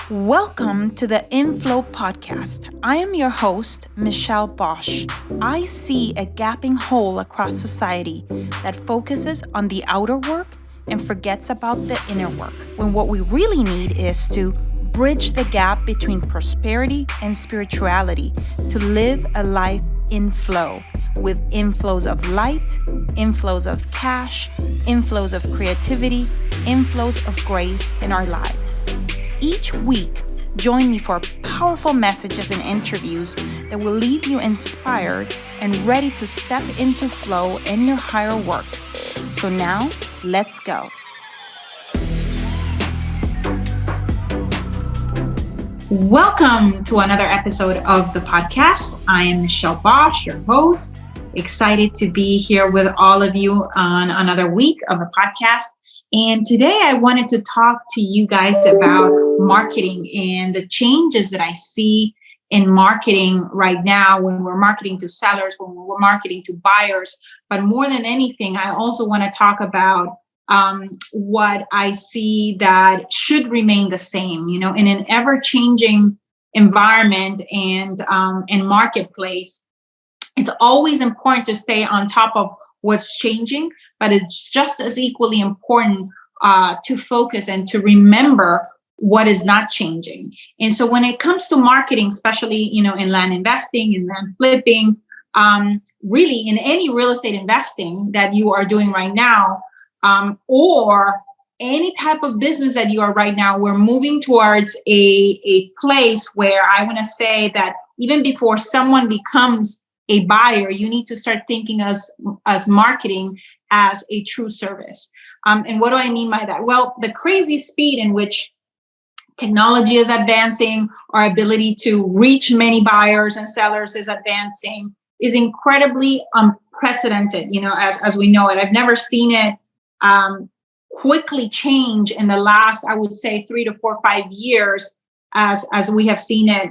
Welcome to the Inflow Podcast. I am your host, Michelle Bosch. I see a gaping hole across society that focuses on the outer work and forgets about the inner work, when what we really need is to bridge the gap between prosperity and spirituality to live a life in flow, with inflows of light, inflows of cash, inflows of creativity, inflows of grace in our lives. Each week, join me for powerful messages and interviews that will leave you inspired and ready to step into flow in your higher work. So now, let's go. Welcome to another episode of the podcast. I am Michelle Bosch, your host. Excited to be here with all of you on another week of the podcast. And today I wanted to talk to you guys about marketing and the changes that I see in marketing right now when we're marketing to sellers, when we're marketing to buyers. But more than anything, I also want to talk about what I see that should remain the same, in an ever-changing environment and marketplace. It's always important to stay on top of what's changing, but it's just as equally important to focus and to remember what is not changing. And so when it comes to marketing, especially, in land investing, in land flipping, really in any real estate investing that you are doing right now, or any type of business that you are right now, we're moving towards a place where I want to say that even before someone becomes a buyer, you need to start thinking as marketing as a true service. And what do I mean by that? Well, the crazy speed in which technology is advancing, our ability to reach many buyers and sellers is advancing, is incredibly unprecedented, as we know it. I've never seen it quickly change in the last, I would say, 3 to 4 or 5 years, as we have seen it,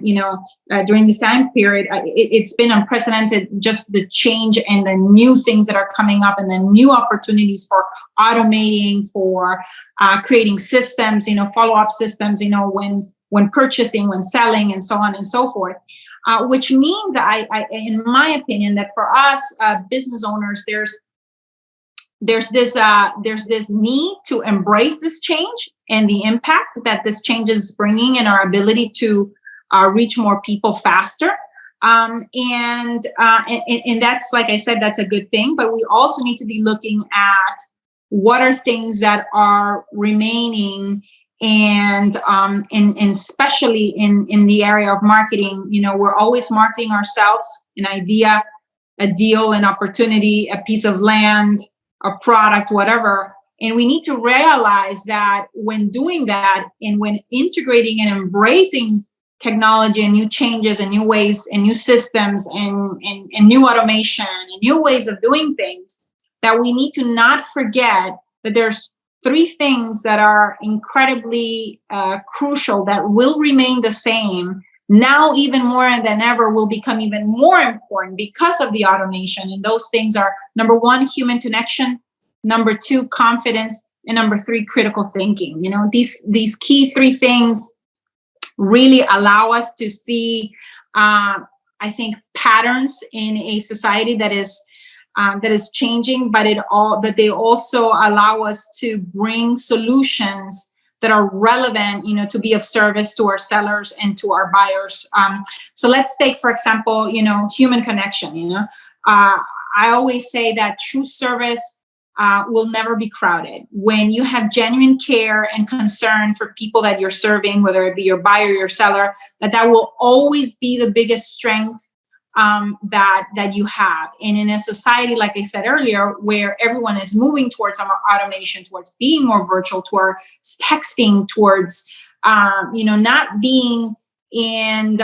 during this time period. It's been unprecedented, just the change and the new things that are coming up and the new opportunities for automating, for creating systems, follow-up systems, when purchasing, when selling, and so on and so forth. Which means that I, in my opinion, that for us business owners, there's this need to embrace this change and the impact that this change is bringing in our ability to reach more people faster. And that's, like I said, that's a good thing. But we also need to be looking at what are things that are remaining, and especially in the area of marketing. We're always marketing ourselves, an idea, a deal, an opportunity, a piece of land, a product, whatever. And we need to realize that when doing that and when integrating and embracing technology and new changes and new ways and new systems and new automation and new ways of doing things, that we need to not forget that there's 3 things that are incredibly crucial that will remain the same. Now, even more than ever, will become even more important because of the automation. And those things are, number 1, human connection, number 2, confidence, and number 3, critical thinking. These key 3 things really allow us to see, I think, patterns in a society that is changing, but that they also allow us to bring solutions that are relevant, to be of service to our sellers and to our buyers. So let's take, for example, human connection. I always say that true service will never be crowded. When you have genuine care and concern for people that you're serving, whether it be your buyer or your seller, that will always be the biggest strength that you have. And in a society, like I said earlier, where everyone is moving towards more automation, towards being more virtual, towards texting, towards not being in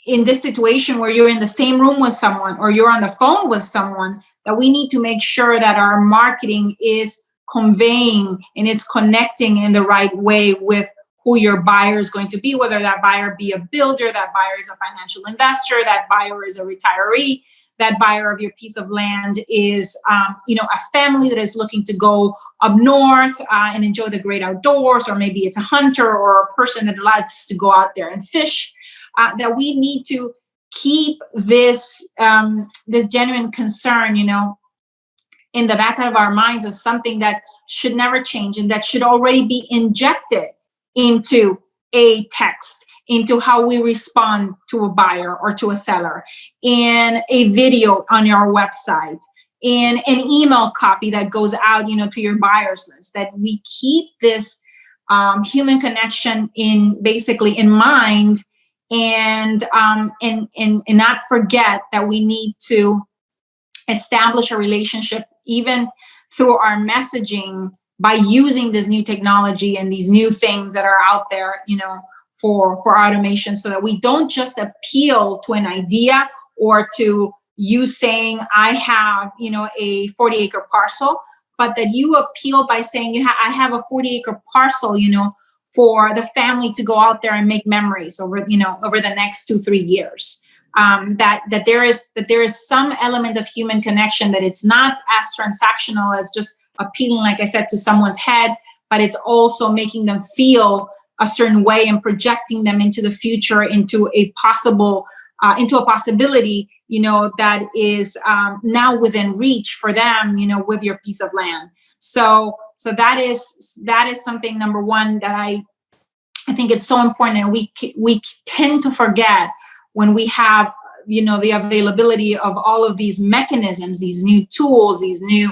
this situation where you're in the same room with someone or you're on the phone with someone, that we need to make sure that our marketing is conveying and is connecting in the right way with who your buyer is going to be, whether that buyer be a builder, that buyer is a financial investor, that buyer is a retiree, that buyer of your piece of land is, a family that is looking to go up north and enjoy the great outdoors, or maybe it's a hunter or a person that likes to go out there and fish, that we need to keep this this genuine concern, in the back of our minds as something that should never change and that should already be injected into a text, into how we respond to a buyer or to a seller, in a video on your website, in an email copy that goes out, to your buyers list, that we keep this human connection in mind, and not forget that we need to establish a relationship even through our messaging by using this new technology and these new things that are out there, for automation, so that we don't just appeal to an idea or to you saying, I have, a 40-acre parcel, but that you appeal by saying, I have a 40-acre parcel, for the family to go out there and make memories over the next 2-3 years. That there is some element of human connection, that it's not as transactional as just appealing, like I said, to someone's head, but it's also making them feel a certain way and projecting them into the future, into a possibility, that is now within reach for them, with your piece of land. So that is something, number one, that I think it's so important, and we tend to forget when we have, the availability of all of these mechanisms, these new tools, these new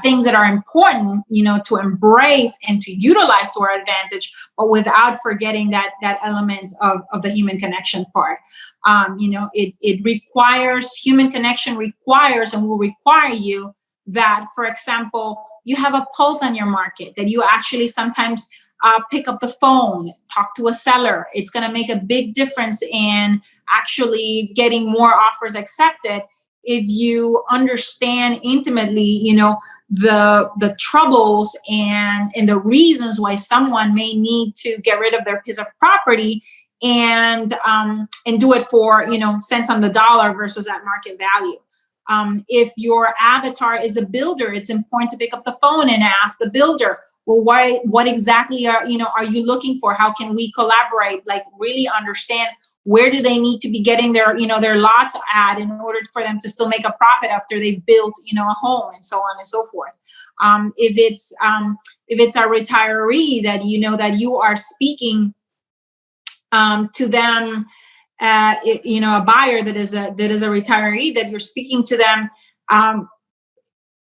things that are important, to embrace and to utilize to our advantage, but without forgetting that element of the human connection part. It requires, human connection requires and will require you that, for example, you have a pulse on your market, that you actually sometimes pick up the phone, talk to a seller. It's going to make a big difference in actually getting more offers accepted if you understand intimately, the troubles and the reasons why someone may need to get rid of their piece of property, and do it for, cents on the dollar versus at market value. If your avatar is a builder, it's important to pick up the phone and ask the builder, well, what exactly are you looking for? How can we collaborate? Like, really understand, where do they need to be getting their lots at in order for them to still make a profit after they've built, a home, and so on and so forth. If it's a retiree that that you are speaking to them, a buyer that is a retiree, that you're speaking to them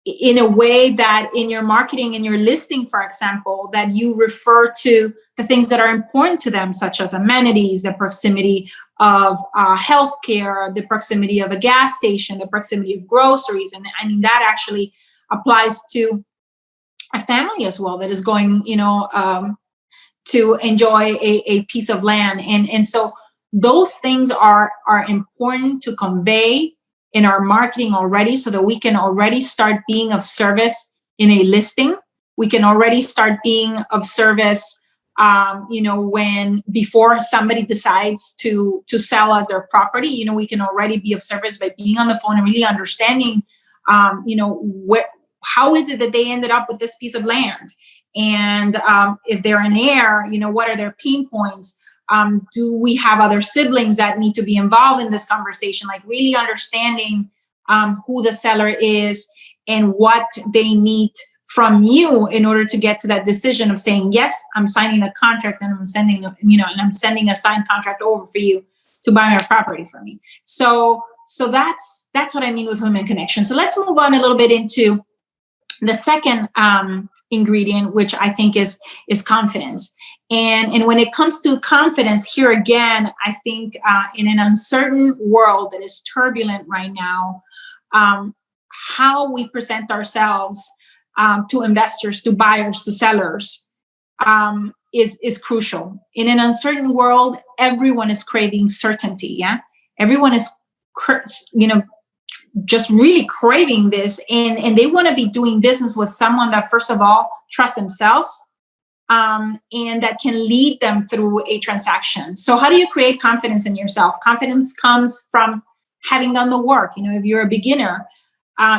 in a way that in your marketing, in your listing, for example, that you refer to the things that are important to them, such as amenities, the proximity of healthcare, the proximity of a gas station, the proximity of groceries. And I mean, that actually applies to a family as well that is going, to enjoy a piece of land. And so those things are important to convey in our marketing already, so that we can already start being of service in a listing. We can already start being of service, when before somebody decides to sell us their property, we can already be of service by being on the phone and really understanding, how is it that they ended up with this piece of land, and if they're an heir, what are their pain points. Do we have other siblings that need to be involved in this conversation? Like, really understanding who the seller is and what they need from you in order to get to that decision of saying, yes, I'm signing the contract, and I'm sending, I'm sending a signed contract over for you to buy my property for me. So that's what I mean with human connection. So let's move on a little bit into the second ingredient, which I think is confidence. And when it comes to confidence, here again, I think in an uncertain world that is turbulent right now, how we present ourselves to investors, to buyers, to sellers is crucial. In an uncertain world, everyone is craving certainty. Yeah, everyone is, just really craving this, and they want to be doing business with someone that, first of all, trusts themselves, and that can lead them through a transaction. So how do you create confidence in yourself? Confidence comes from having done the work. If you're a beginner,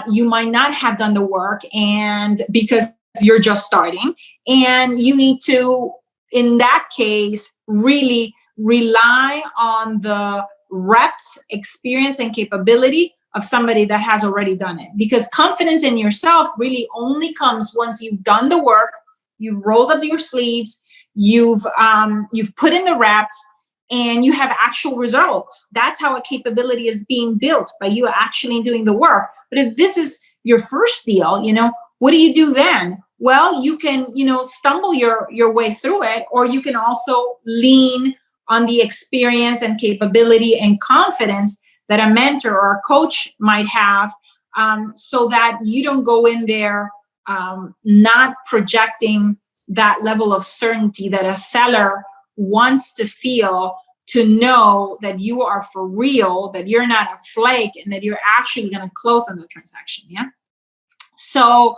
you might not have done the work, and because you're just starting. And you need to, in that case, really rely on the reps, experience, and capability of somebody that has already done it. Because confidence in yourself really only comes once you've done the work, you've rolled up your sleeves, you've put in the reps, and you have actual results. That's how a capability is being built, by you actually doing the work. But if this is your first deal, what do you do then? Well, you can, stumble your way through it, or you can also lean on the experience and capability and confidence that a mentor or a coach might have, so that you don't go in there not projecting that level of certainty that a seller wants to feel, to know that you are for real, that you're not a flake, and that you're actually going to close on the transaction. Yeah. So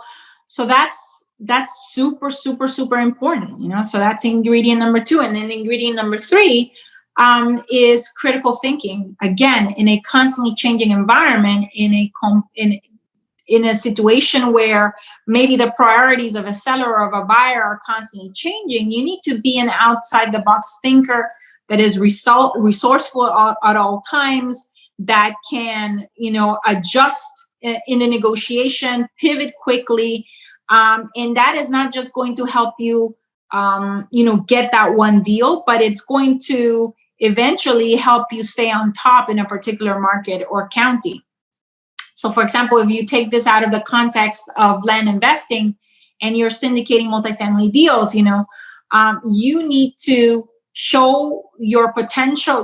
that's super, super, super important. So that's ingredient number 2. And then ingredient number 3 is critical thinking. Again, in a constantly changing environment, in a situation where maybe the priorities of a seller or of a buyer are constantly changing, you need to be an outside the box thinker that is resourceful at all times, that can, adjust in a negotiation, pivot quickly. And that is not just going to help you, get that one deal, but it's going to eventually help you stay on top in a particular market or county. So, for example, if you take this out of the context of land investing and you're syndicating multifamily deals, you need to show your potential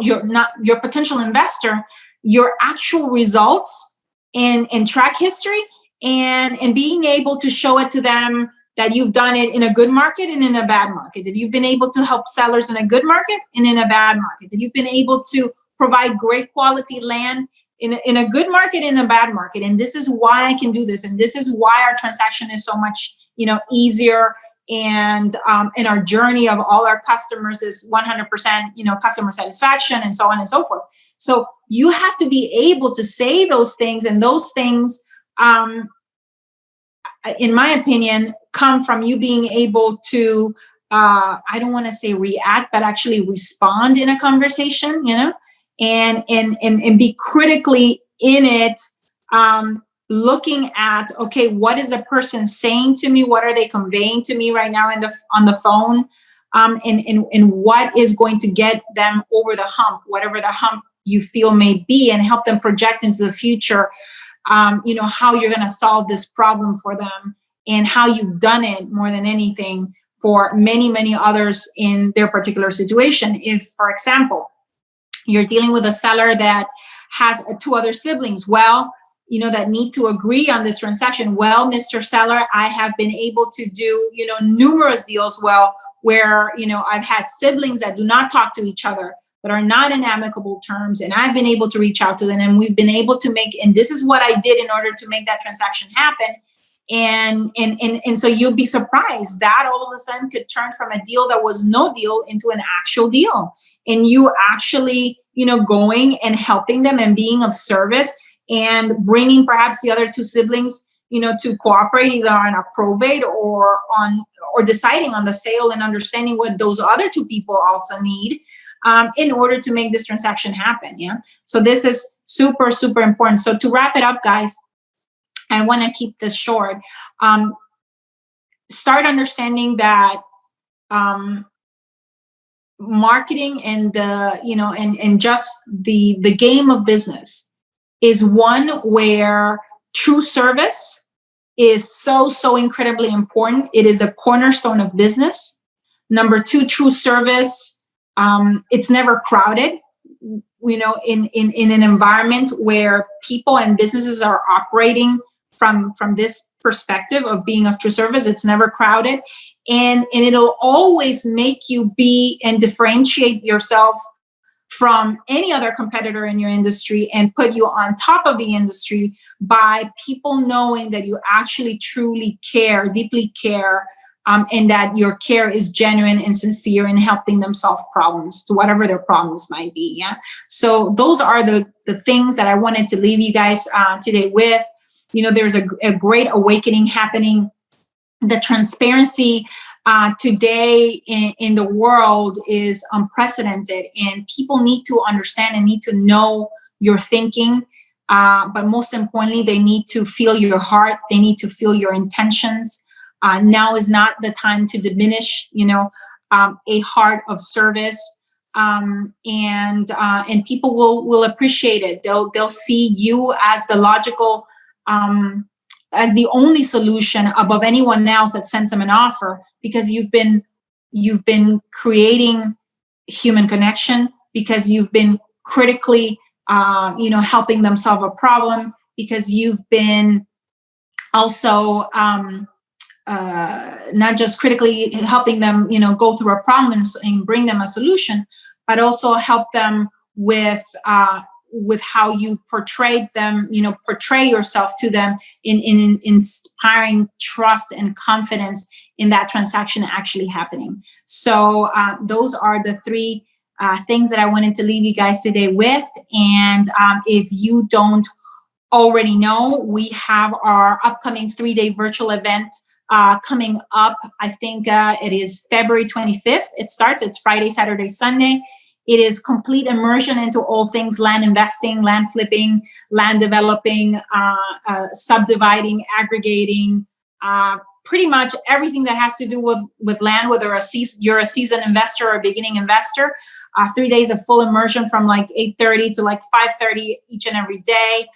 investor your actual results and track history, and being able to show it to them that you've done it in a good market and in a bad market, that you've been able to help sellers in a good market and in a bad market, that you've been able to provide great quality land in a good market, in a bad market. And this is why I can do this. And this is why our transaction is so much, easier. And our journey of all our customers is 100%, customer satisfaction, and so on and so forth. So you have to be able to say those things, and those things, in my opinion, come from you being able to, I don't want to say react, but actually respond in a conversation, and be critically in it, looking at, okay, what is the person saying to me? What are they conveying to me right now on the phone? And what is going to get them over the hump, whatever the hump you feel may be, and help them project into the future, how you're going to solve this problem for them, and how you've done it more than anything for many, many others in their particular situation. If, for example, you're dealing with a seller that has 2 other siblings, that need to agree on this transaction. Well, Mr. Seller, I have been able to do, numerous deals, where, I've had siblings that do not talk to each other, that are not in amicable terms, and I've been able to reach out to them, and we've been able to and this is what I did in order to make that transaction happen. And so you'll be surprised that all of a sudden could turn from a deal that was no deal into an actual deal. And you actually, going and helping them and being of service, and bringing perhaps the other 2 siblings, to cooperate either on a probate or deciding on the sale, and understanding what those other 2 people also need, in order to make this transaction happen. Yeah. So this is super, super important. So to wrap it up, guys, I want to keep this short. Start understanding that marketing and and just the game of business is one where true service is so incredibly important. It is a cornerstone of business. Number 2, true service. It's never crowded. In an environment where people and businesses are operating from this perspective of being of true service, it's never crowded, and it'll always make you be and differentiate yourself from any other competitor in your industry, and put you on top of the industry by people knowing that you actually truly care, deeply care, and that your care is genuine and sincere in helping them solve problems, to whatever their problems might be. Yeah. So those are the things that I wanted to leave you guys today with. There's a great awakening happening the transparency today in the world is unprecedented, and people need to understand and need to know your thinking. But most importantly, they need to feel your heart. They need to feel your intentions. Now is not the time to diminish, a heart of service. And people will appreciate it. They'll see you as the logical, as the only solution above anyone else that sends them an offer, because you've been creating human connection, because you've been critically helping them solve a problem, because you've been also not just critically helping them go through a problem and bring them a solution, but also help them with how you portray yourself to them in inspiring trust and confidence in that transaction actually happening. So those are the three things that I wanted to leave you guys today with. And if you don't already know, we have our upcoming 3-day virtual event coming up. I think it is February 25th. It's Friday, Saturday, Sunday. It is complete immersion into all things land investing, land flipping, land developing, subdividing, aggregating, pretty much everything that has to do with land, whether you're a seasoned investor or a beginning investor. 3 days of full immersion from like 8:30 to like 5:30 each and every day,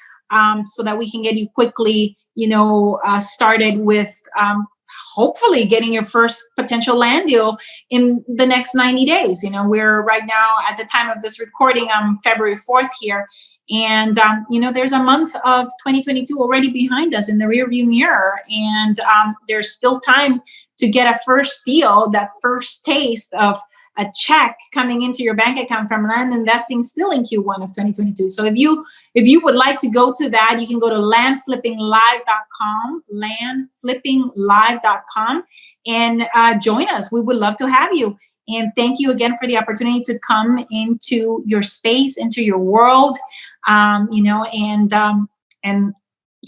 so that we can get you quickly, started with hopefully getting your first potential land deal in the next 90 days. We're right now at the time of this recording, February 4th here. And, there's a month of 2022 already behind us in the rearview mirror. And there's still time to get a first deal, that first taste of a check coming into your bank account from land investing still in Q1 of 2022. So if you would like to go to that, you can go to landflippinglive.com, landflippinglive.com, and join us. We would love to have you. And thank you again for the opportunity to come into your space, into your world, and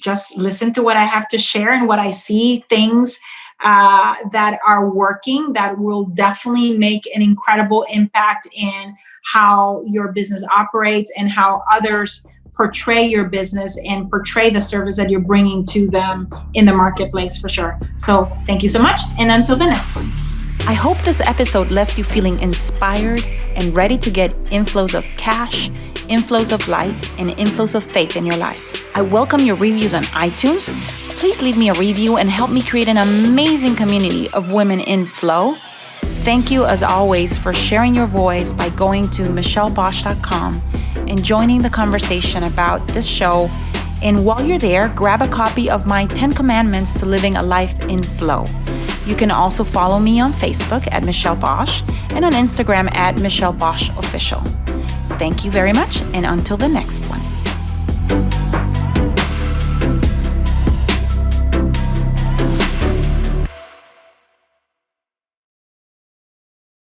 just listen to what I have to share and what I see, things that are working, that will definitely make an incredible impact in how your business operates and how others portray your business and portray the service that you're bringing to them in the marketplace, for sure. So thank you so much. And until the next one. I hope this episode left you feeling inspired and ready to get inflows of cash, inflows of light, and inflows of faith in your life. I welcome your reviews on iTunes. Please leave me a review and help me create an amazing community of women in flow. Thank you, as always, for sharing your voice by going to michellebosch.com and joining the conversation about this show. And while you're there, grab a copy of my 10 Commandments to Living a Life in Flow. You can also follow me on Facebook at Michelle Bosch and on Instagram at Michelle Bosch Official. Thank you very much, and until the next one.